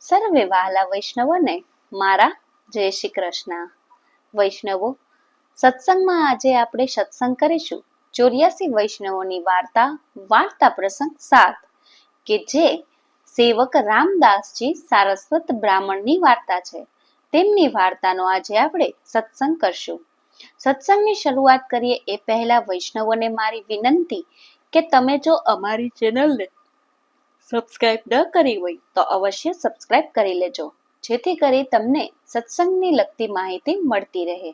સર્વે વહાલા વૈષ્ણવોને મારા જય શ્રી કૃષ્ણ. વૈષ્ણવો, સત્સંગમાં આજે આપણે સત્સંગ કરીશું 84 વૈષ્ણવોની વાર્તા પ્રસંગ 7, કે જે સેવક રામદાસજી સારસ્વત બ્રાહ્મણની વાર્તા છે. તેમની વાર્તાનો આજે આપણે સત્સંગ કરશું. સત્સંગની શરૂઆત કરીએ એ પહેલા વૈષ્ણવોને મારી વિનંતી કે તમે જો અમારી ચેનલને સબસ્ક્રાઇબ ન કરી હોય તો અવશ્ય સબસ્ક્રાઇબ કરી લેજો, જેથી કરી તમને સત્સંગની લગતી માહિતી મળતી રહે.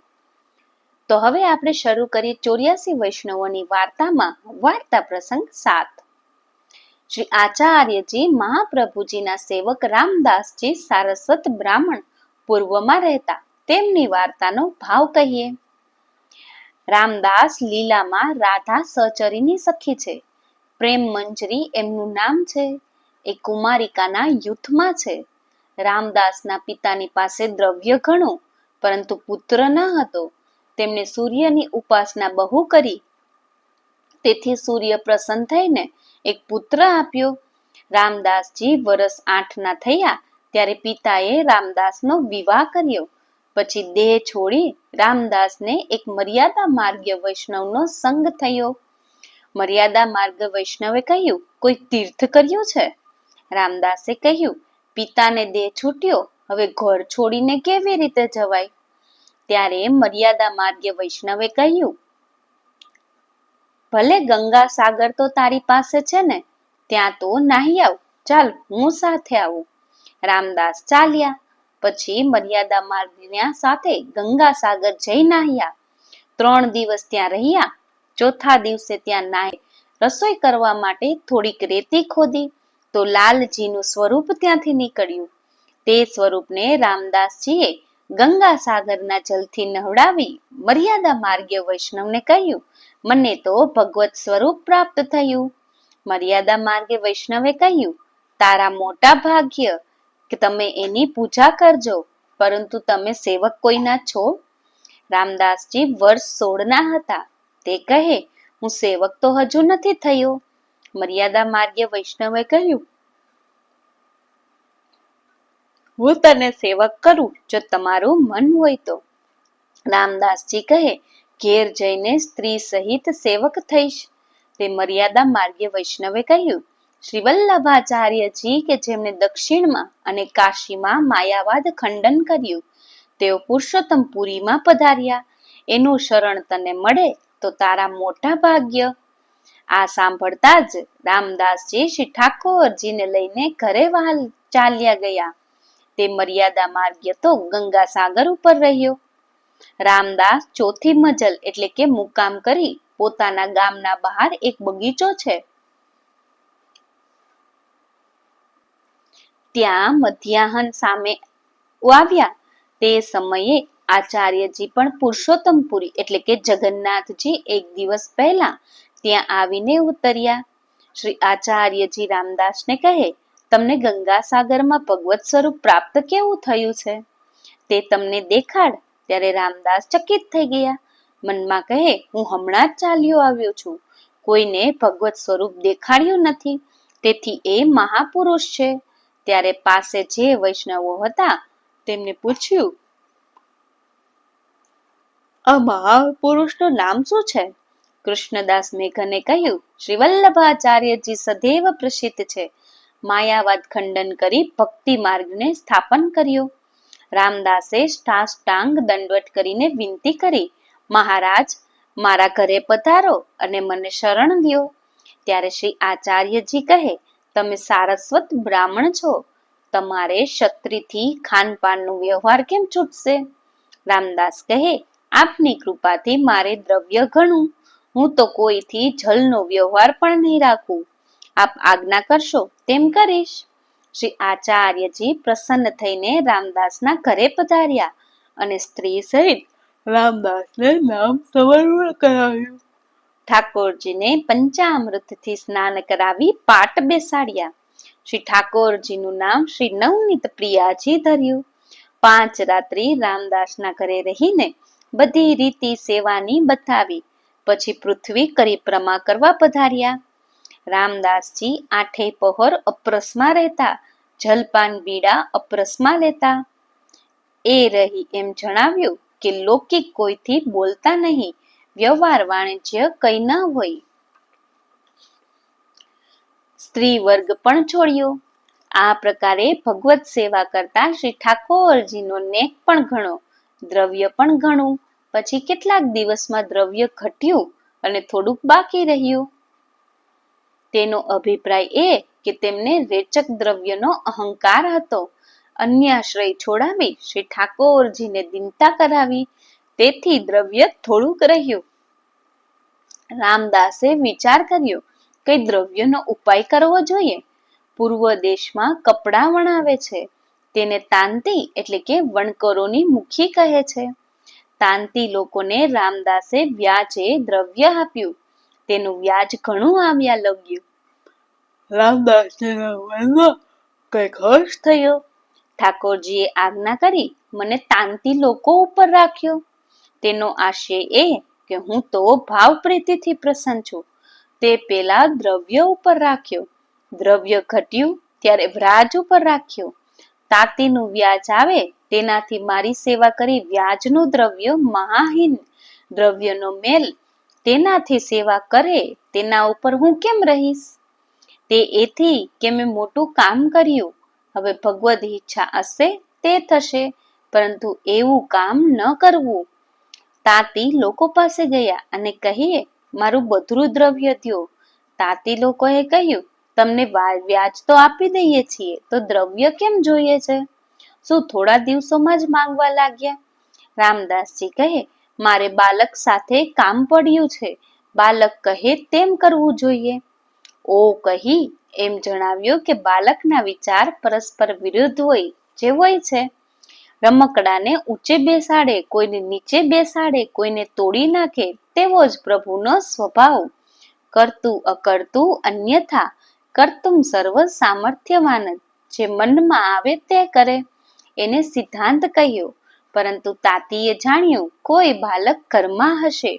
તો હવે આપણે શરૂ કરીએ 84 વૈષ્ણવોની વાર્તામાં વાર્તા પ્રસંગ 7. શ્રી આચાર્યજી મહાપ્રભુજીના સેવક રામદાસજી સારસ્વત બ્રાહ્મણ પૂર્વમાં રહેતા. તેમની વાર્તાનો ભાવ કહીએ. રામદાસ લીલામાં રાધા સહચરીની સખી છે. પ્રેમ મંજરી એમનું નામ છે. એ કુમારિકાના યુથમાં છે. રામદાસના પિતાની પાસે દ્રવ્ય ઘણું, પરંતુ પુત્ર ન હતો. તેમણે સૂર્યની ઉપાસના બહુ કરી, તેથી સૂર્ય પ્રસન્ન થઈને એક પુત્ર આપ્યો. રામદાસજી વર્ષ 8ના થયા ત્યારે પિતાએ રામદાસનો વિવાહ કર્યો. પછી દેહ છોડી રામદાસને એક મર્યાદા માર્ગ્ય વૈષ્ણવનો સંગ થયો. મર્યાદા માર્ગ વૈષ્ણવે કહ્યું, કોઈ તીર્થ કર્યું છે? રામદાસે કહ્યું, પિતાને દેહ છૂટ્યો, હવે ઘર છોડીને કેવી રીતે જવાય? ત્યારે મર્યાદા માર્ગ્ય વૈષ્ણવે કહ્યું, ભલે ગંગા સાગર તો તારી પાસે છે ને, ત્યાં તો નાહી આવ, ચાલ હું સાથે આવું. રામદાસ ચાલ્યા. પછી મર્યાદા માર્ગના સાથે ગંગા સાગર જઈ નાહ્યા. 3 દિવસ ત્યાં રહ્યા. ચોથા દિવસે ત્યાં નાહી રસોઈ કરવા માટે થોડીક રેતી ખોદી તો લાલજીનું સ્વરૂપ ત્યાંથી નીકળ્યું. તે સ્વરૂપને રામદાસજીએ ગંગા સાગરના જલથી નવડાવી મર્યાદા માર્ગ્ય વૈષ્ણવને કહ્યું, મને તો ભગવત સ્વરૂપ પ્રાપ્ત થયું. મર્યાદા માર્ગે વૈષ્ણવે કહ્યું, તારા મોટા ભાગ્ય કે તમે એની પૂજા કરજો, પરંતુ તમે સેવક કોઈના છો? રામદાસજી વર્ષ 16ના હતા. તે કહે, હું સેવક તો હજુ નથી થયો. મર્યાદા માર્ગ્ય વૈષ્ણવે કહ્યું, હું તને સેવક કરું, જો તમારું મન હોય તો. રામદાસજી કહે, ઘેર જઈને સ્ત્રી સહિત સેવક થઈશ. તે મર્યાદા માર્ગ્ય વૈષ્ણવે કહ્યું, શ્રી વલ્લભાચાર્યજી કે જેમણે દક્ષિણમાં અને કાશીમાં માયાવાદ ખંડન કર્યું, તેઓ પુરુષોત્તમપુરીમાં પધાર્યા. એનું શરણ તને મળે તો તારા મોટા ભાગ્ય. આ સાંભળતા જ રામદાસજી શ્રી ઠાકોરજીને લઈને ઘરે ચાલ્યા ગયા. તે મર્યાદા માર્ગ્ય તો ગંગા સાગર ઉપર રહ્યો. રામદાસ ચોથી મજલ એટલે કે મુકામ કરી પોતાના ગામના બહાર એક બગીચો છે, ત્યાં મધ્યાહન સામે આવ્યા. તે સમયે આચાર્યજી પણ પુરુષોત્તમપુરી એટલે કે જગન્નાથજી એક દિવસ પહેલા ત્યાં આવીને ઉતર્યા. શ્રી આચાર્યજી રામદાસને કહે, તમને ગંગા સાગરમાં ભગવત સ્વરૂપ પ્રાપ્ત કેવું થયું છે? તે તમને દેખાડ. ત્યારે રામદાસ ચકિત થઈ ગયા. મનમાં કહે, હું હમણાં જ ચાલ્યો આવ્યો છું, કોઈને ભગવત સ્વરૂપ દેખાડ્યું નથી, તેથી એ મહાપુરુષ છે. ત્યારે પાસે જે વૈષ્ણવો હતા તેમને પૂછ્યું, આ મહાપુરુષનું નામ શું છે? કૃષ્ણદાસ મેઘને કહ્યું, શ્રી વલ્લભાચાર્યજી સદૈવ પ્રસિદ્ધ છે. માયાવાદ ખંડન કરી ભક્તિ માર્ગને સ્થાપન કર્યો. રામદાસે સાષ્ટાંગ દંડવત કરીને વિનંતી કરી, મહારાજ, મારા ઘરે પધારો અને મને શરણ લ્યો. ત્યારે શ્રી આચાર્યજી કહે, તમે સારસ્વત બ્રાહ્મણ છો, તમારે ક્ષત્રિયથી ખાનપાનનો વ્યવહાર કેમ છૂટશે? રામદાસ કહે, આપની કૃપાથી મારે દ્રવ્ય ઘણું, હું તો કોઈથી જલનો વ્યવહાર પણ નહીં રાખું. આપ આજ્ઞા કરશો તેમ કરીશ. શ્રી આચાર્યજી પ્રસન્ન થઈને રામદાસના ઘરે પધાર્યા અને સ્ત્રી સહિત રામદાસને નામ સમર્પણ કરાવ્યું. ઠાકોરજીને પંચામૃતથી સ્નાન કરાવી પાટ બેસાડ્યા. શ્રી ઠાકોરજીનું નામ શ્રી નવનીત પ્રિયાજી ધર્યું. 5 રાત્રિ રામદાસના ઘરે રહીને બધી રીતિ સેવાની બતાવી. પછી પૃથ્વી પરિક્રમા કરવા પધાર્યા. રામદાસજી 8 પહોર અપરસમાં રહેતા. જલપાન બીડા અપરસમાં લેતા. એ રહી એમ જણાવ્યું કે લૌકિક કોઈથી બોલતા નહીં, વ્યવહાર વાણિજ્ય કઈ ન હોય. સ્ત્રી વર્ગ પણ છોડ્યો. આ પ્રકારે ભગવત સેવા કરતા શ્રી ઠાકોરજીનો નેક પણ ઘણો, દ્રવ્ય પણ ઘણું. પછી કેટલાક દિવસમાં દ્રવ્ય ઘટ્યું અને થોડુંક બાકી રહ્યું. તેનો અભિપ્રાય એ કે તેમને રેચક દ્રવ્યનો અહંકાર હતો. અન્યાશ્રય છોડાવી શ્રી ઠાકોરજીને દીનતા કરાવી, તેથી દ્રવ્ય થોડુંક રહ્યું. રામદાસે વિચાર કર્યો કે દ્રવ્યનો ઉપાય કરવો જોઈએ. પૂર્વ દેશમાં કપડાં વણાવે છે, તેને તાંતી એટલે કે વણકરોની મુખી કહે છે. તાંતી લોકોને રામદાસે વ્યાજે દ્રવ્ય આપ્યું. તેનું વ્યાજ ઘણું આવ્યા લાગ્યું. રામદાસજીના મનમાં કઈક હર્ષ થયો. ઠાકોરજીએ આજ્ઞા કરી મને તાંતી લોકો ઉપર રાખ્યો. તેનો આશય એ કે હું તો ભાવ પ્રીતિથી પ્રસન્ન છું. તે પેલા દ્રવ્ય ઉપર રાખ્યો. દ્રવ્ય ઘટ્યું ત્યારે વ્યાજ ઉપર રાખ્યો. તાંતીનું વ્યાજ આવે તેનાથી મારી સેવા કરી વ્યાજનું દ્રવ્ય મહાહીન, દ્રવ્યનો મેલ તેનાથી સેવા કરે તેના ઉપર હું કેમ રહીશ? તે એથી કે મેં મોટું કામ કર્યું. હવે ભગવદ ઈચ્છા હશે તે થશે, પરંતુ એવું કામ ન કરવું. તાંતી લોકો પાસે ગયા અને કહીએ મારું બધું દ્રવ્ય દ્યો. તાંતી લોકોએ કહ્યું તમને વ્યાજ તો આપી દઈએ છીએ, તો દ્રવ્ય કેમ જોઈએ છે? શું થોડા દિવસોમાં જ માંગવા લાગ્યા? રામદાસજી કહે મારે બાલક સાથે કામ પડ્યું છે, બાલક કહે તેમ કરવું જોઈએ. ઓ કહી એમ જણાવ્યું કે બાલકના વિચાર પરસ્પર વિરુદ્ધ હોય જે હોય છે. રમકડાને ઊંચે બેસાડે, કોઈને નીચે બેસાડે, કોઈને તોડી નાખે, તેવો જ પ્રભુનો સ્વભાવ. કરતું અકર્તું અન્યથા, કરતું સર્વ સામર્થ્યવાન. જે મનમાં આવે તે કરે, એને સિદ્ધાંત કહ્યો. પરંતુ તાતીએ જાણ્યું કોઈ બાલક ઘરમાં હશે.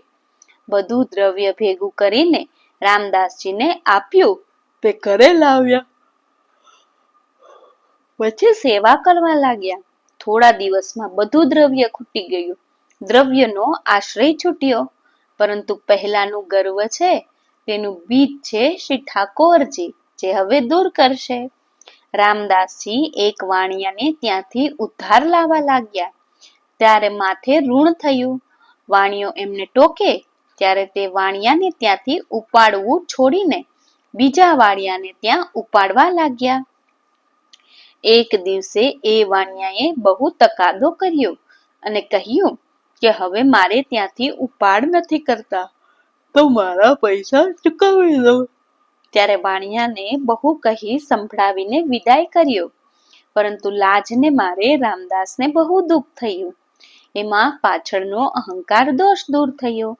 બધું દ્રવ્ય ભેગું કરીને રામદાસજીને આપ્યું. તે ઘરે લાવ્યા. પછી સેવા કરવા લાગ્યા. થોડા દિવસમાં બધું દ્રવ્ય ખૂટી ગયું. દ્રવ્યનો આશ્રય છૂટ્યો. પરંતુ પહેલાનું ગર્વ છે તેનું બીજ છે શ્રી ઠાકોરજી, જે હવે દૂર કરશે. રામદાસજી એક વાણિયાને ત્યાંથી ઉદ્ધાર લાવવા લાગ્યા. ત્યારે માથે ઋણ થયું. વાણિયો એમને ટોકે ત્યારે તે વાણિયાને ત્યાંથી ઉપાડવું છોડીને બીજા વાણિયાને ત્યાં ઉપાડવા લાગ્યા. એક દિવસે એ વાણિયાએ બહુ તકાદો કર્યો અને કહ્યું કે હવે મારે ત્યાંથી ઉપાડ નથી કરતા, તો મારા પૈસા ચૂકવી દો. ત્યારે વાણિયાને બહુ કહી સંભળાવીને વિદાય કર્યો. પરંતુ લાજને મારે રામદાસને બહુ દુઃખ થયું. એમાં પાછળનો અહંકાર દોષ દૂર થયો.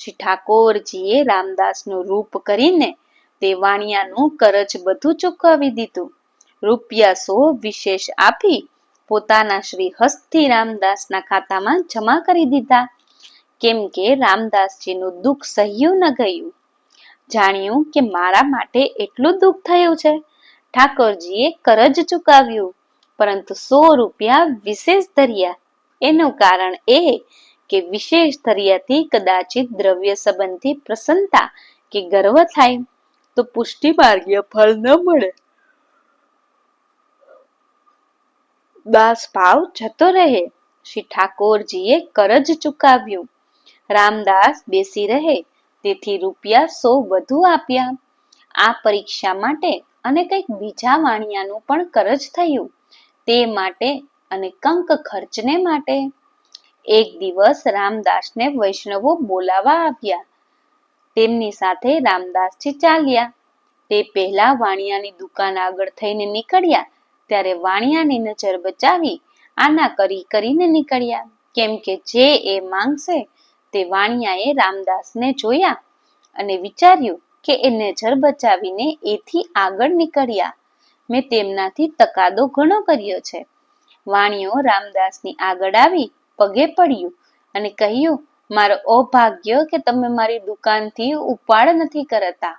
શ્રી ઠાકોરજીએ રામદાસનું રૂપ કરીને તે વાણિયાનું કરજ બધું ચૂકવી દીધું. રૂપિયા 100 વિશેષ આપી પોતાના શ્રી હસ્તથી રામદાસના ખાતામાં જમા કરી દીધા. કેમ કે રામદાસજીનું દુઃખ સહ્યું ન ગયું. જાણ્યું કે મારા માટે એટલું દુઃખ થયું છે. ઠાકોરજીએ કરજ ચૂકવ્યું, પરંતુ 100 રૂપિયા વિશેષ ધર્યા. એનું કારણ એ કે વિશેષ ધર્યાથી કદાચિત દ્રવ્ય સંબંધી પ્રસન્નતા કે ગર્વ થાય તો પુષ્ટિ માર્ગીય ફળ ન મળે. દાસ ભાવ જતો રહે. શ્રી ઠાકોરજીએ કરજ ચૂકવ્યું. રામદાસ બેસી રહે તેથી રૂપિયા 100 વધુ આપ્યા. આ પરીક્ષા માટે અને કંઈક બીજા વાણિયાનું પણ કરજ થયું, તે માટે અને કંક ખર્ચને માટે. એક દિવસ રામદાસને વૈષ્ણવો બોલાવા આવ્યા. તેમની સાથે રામદાસજી ચાલ્યા. તે પહેલા વાણિયાની દુકાન આગળ થઈને નીકળ્યા ત્યારે વાણિયાની નજર બચાવી આના કરીને નીકળ્યા. કેમ કે જે એ માંગશે તે વાણિયાએ રામદાસને જોયા અને વિચાર્યું કે એ નજર બચાવીને એથી આગળ નીકળ્યા. મેં તેમનાથી તકાદો ઘણો કર્યો છે. વાણિયો રામદાસની આગળ આવી પગે પડ્યું અને કહ્યું મારો અભાગ્ય કે તમે મારી દુકાનથી ઉપાડ નથી કરતા,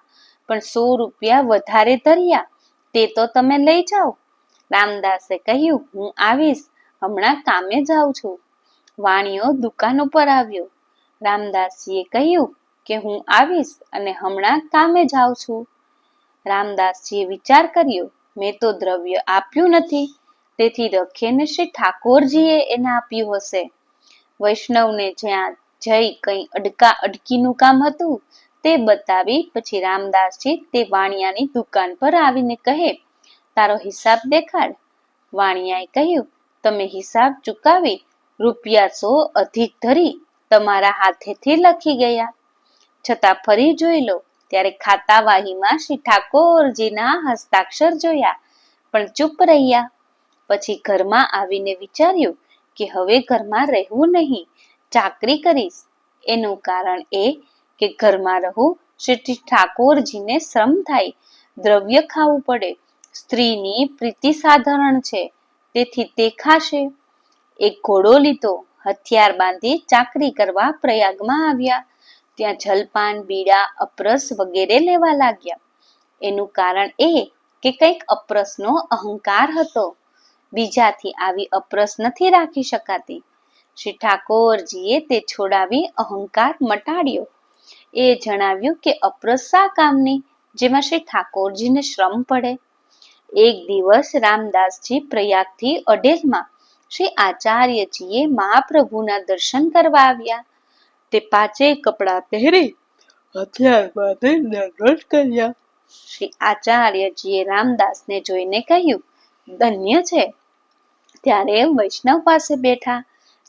પણ 100 રૂપિયા વધારે ધર્યા તે તો તમે લઈ જાઓ. રામદાસે કહ્યું, હું આવીશ, હમણાં કામે જાઉં છું. વાણિયો દુકાન ઉપર આવ્યો. રામદાસજીએ કહ્યું કે હું આવીશ અને હમણાં કામે જાઉં છું. રામદાસજીએ વિચાર કર્યો, મેં તો દ્રવ્ય આપ્યું નથી, તેથી રખેને શ્રી ઠાકોરજીએ એને આપ્યું હશે. વૈષ્ણવને જ્યાં જઈ કંઈ અડકીનું કામ હતું તે બતાવી પછી રામદાસજી તે વાણિયાની દુકાન પર આવીને કહે, તારો હિસાબ દેખાડ. વાણિયાએ કહ્યું, તમે હિસાબ ચૂકાવી ₹100 અધિક ધરી તમારા હાથેથી લખી ગયા. છતાં ફરી જોઈ લો ત્યારે ખાતાવાહીમાં શ્રી ઠાકોરજીના હસ્તાક્ષર જોયા, પણ ચૂપ રહ્યા. પછી ઘરમાં આવીને વિચાર્યું કે હવે ઘરમાં રહેવું નહીં, ચાકરી કરીશ. એનું કારણ એ કે ઘરમાં રહું શ્રી ઠાકોરજીને શ્રમ થાય, દ્રવ્ય ખાવું પડે. સ્ત્રીની પ્રીતિ સાધારણ છે, તેથી તે ખાશે. એક ઘોડો લીધો, હથિયાર બાંધી ચાકરી કરવા પ્રયાગમાં આવ્યા. ત્યાં જલપાન, બીડા, અપરસ વગેરે લેવા લાગ્યા. એનું કારણ એ કે કંઈક અપરસનો અહંકાર હતો. બીજાથી આવી અપરસ નથી રાખી શકાતી. શ્રી ઠાકોરજીએ તે છોડાવી અહંકાર મટાડ્યો. એ જણાવ્યું કે અપરસ શા કામની, જેમાં શ્રી ઠાકોરજીને શ્રમ પડે. એક દિવસ રામદાસજી પ્રયાગથી અડેલમાં શ્રી આચાર્યજીએ મહાપ્રભુના દર્શન કરવા આવ્યા. તે પાંચેય કપડાં પહેરી હથિયાર બાંધી દંડવત કર્યા. શ્રી આચાર્યજીએ રામદાસને જોઈને કહ્યું, ધન્ય છે. ત્યારે વૈષ્ણવ પાસે બેઠા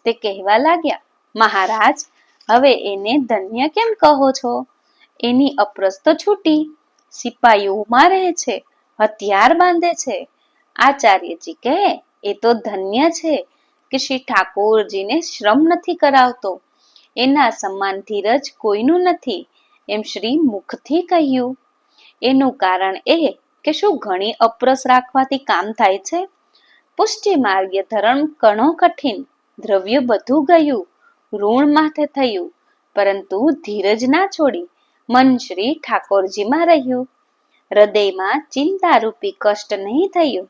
તે કહેવા લાગ્યા, મહારાજ, હવે એને ધન્ય કેમ કહો છો? એની અપરસ તો છૂટી, સિપાહીઓમાં રહે છે, હથિયાર બાંધે છે. આચાર્યજી કહે, એ તો ધન્ય છે કે શ્રી ઠાકોરજીને શ્રમ નથી કરાવતો. એના સમાન ધીરજ કોઈનું નથી, એમ શ્રી મુખથી કહ્યું. એનું કારણ એ કે શું ઘણી અપરસ રાખવાથી કામ થાય છે? પુષ્ટિ માર્ગે ધર્મ ઘણો કઠિન, દ્રવ્ય બધું ગયું, ઋણ માથે થયું, પરંતુ ધીરજ ના છોડી મન શ્રી ઠાકોરજીમાં રહ્યું. હૃદયમાં ચિંતારૂપી કષ્ટ નહીં થયું.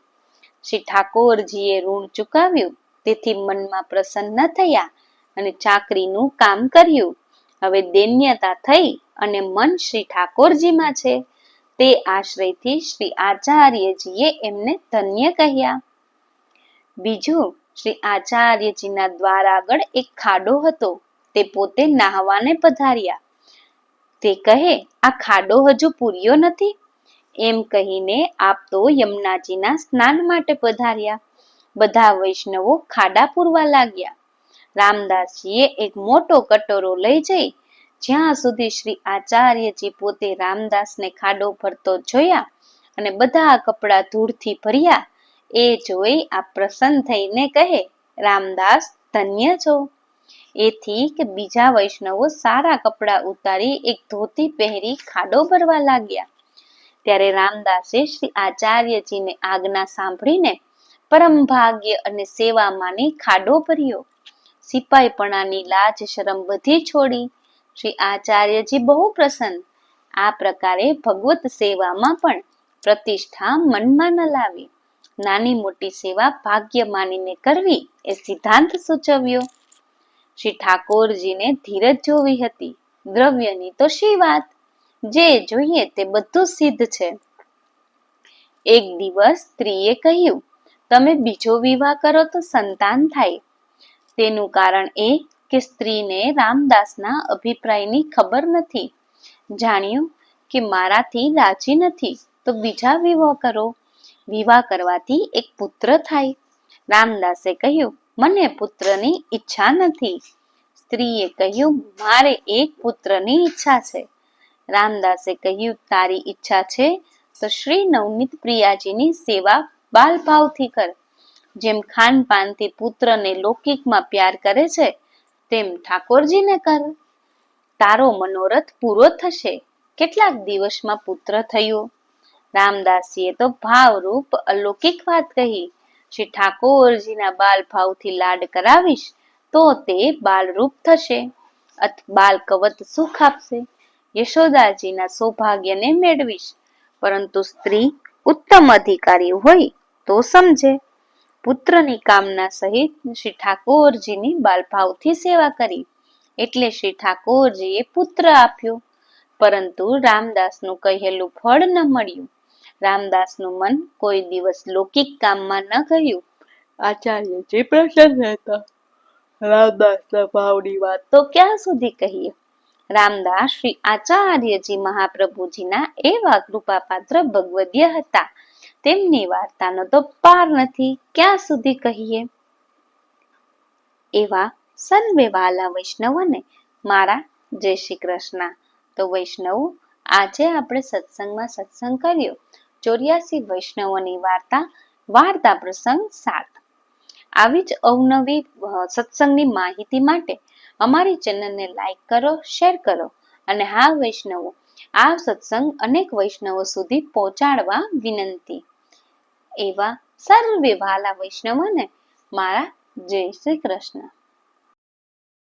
શ્રી ઠાકોરજીએ ઋણ ચૂકવ્યું, તેથી મનમાં પ્રસન્ન થયા અને ચાકરીનું કામ કર્યું. હવે દૈન્યતા થઈ અને મન શ્રી ઠાકોરજીમાં છે. તે આશ્રયથી શ્રી આચાર્યજીએ એમને ધન્ય કહ્યા. બીજું, શ્રી આચાર્યજીના દ્વાર આગળ એક ખાડો હતો. તે પોતે નાહવાને પધાર્યા. તે કહે, આ ખાડો હજુ પૂર્યો નથી. એમ કહીને આપ તો યમુનાજીના સ્નાન માટે પધાર્યા. બધા વૈષ્ણવો ખાડા પૂરવા લાગ્યા. રામદાસજીએ એક મોટો કટોરો લઈ જઈ જ્યાં સુધી શ્રી આચાર્યજી પોતે રામદાસને ખાડો ભરતો જોયા અને બધા કપડાં ધૂળથી ભર્યા, એ જોઈ આ પ્રસન્ન થઈને કહે, રામદાસ ધન્ય છો. એથી કે બીજા વૈષ્ણવો સારા કપડાં ઉતારી એક ધોતી પહેરી ખાડો ભરવા લાગ્યા. ત્યારે રામદાસે શ્રી આચાર્યજીને આજ્ઞા સાંભળીને પરમ ભાગ્ય અને સેવામાંની ખાડો ભર્યો. સિપાહીપણાની લાજ શરમ બધી છોડી. શ્રી આચાર્યજી બહુ પ્રસન્ન. આ પ્રકારે ભગવત સેવામાં પણ પ્રતિષ્ઠા મનમાં ન લાવી. નાની મોટી સેવા ભાગ્ય માનીને કરવી એ સિદ્ધાંત સૂચવ્યો. શ્રી ઠાકોરજીને ધીરજ જોવી હતી. દ્રવ્યની તો શી વાત, જે જોઈએ તે બધું સિદ્ધ છે. એક દિવસ સ્ત્રીએ કહ્યું, તમે બીજો વિવાહ કરો તો સંતાન થાય. તેનું કારણ એ કે સ્ત્રીને રામદાસના અભિપ્રાયની ખબર નથી. જાણ્યું કે મારાથી રાજી નથી તો બીજા વિવાહ કરો. વિવાહ કરવાથી એક પુત્ર થાય. રામદાસે કહ્યું, મને પુત્રની ઈચ્છા નથી. સ્ત્રીએ કહ્યું, મારે એક પુત્રની ઈચ્છા છે. રામદાસે કહ્યું, તારી ઈચ્છા છે તો શ્રી નવનીત પ્રિયાજીની સેવા બાલભાવથી કર. જેમ ખાનપાનથી પુત્રને લૌકિકમાં પ્યાર કરે છે, તેમ ઠાકોરજીને કર. તારો મનોરથ પૂરો થશે. કેટલાક દિવસમાં પુત્ર થયો. રામદાસીએ તો ભાવરૂપ અલૌકિક વાત કહી. શ્રી ઠાકોરજીના બાલ ભાવથી લાડ કરાવીશ તો તે બાલરૂપ થશે. બાલ કવત સુખ આપશે. યશોદાજીના સૌભાગ્યને મેળવીશ. પરંતુ સ્ત્રી ઉત્તમ અધિકારી હોય તો સમજે. પુત્રની કામના સહિત શ્રી ઠાકોરજીની બાલભાવથી સેવા કરી એટલે શ્રી ઠાકોરજીએ પુત્ર આપ્યો. પરંતુ રામદાસનું કહેલું ફળ ન મળ્યું. રામદાસનું મન કોઈ દિવસ લૌકિક કામમાં ન ગયું. આચાર્યજી પ્રસન્ન હતા. રામદાસના ભાવની વાત તો ક્યાં સુધી કહીએ. રામદાસ શ્રી આચાર્યજી મહાપ્રભુજીના એવા કૃપાપાત્ર ભગવદ્ય હતા. તેમની વાર્તાનો તો પાર નથી, ક્યાં સુધી કહીએ. એવા સર્વે વાલા વૈષ્ણવોને મારા જય શ્રી કૃષ્ણ. તો વૈષ્ણવો, આજે આપણે સત્સંગમાં સત્સંગ કર્યો 84 વૈષ્ણવોની વાર્તા પ્રસંગ 7. આવી જ અવનવી સત્સંગની માહિતી માટે અમારી ચેનલને લાઈક કરો, શેર કરો અને હા વૈષ્ણવો, આ સત્સંગ અનેક વૈષ્ણવો સુધી પહોંચાડવા વિનંતી. એવા સર્વે વાલા વૈષ્ણવોને મારા જય શ્રી કૃષ્ણ.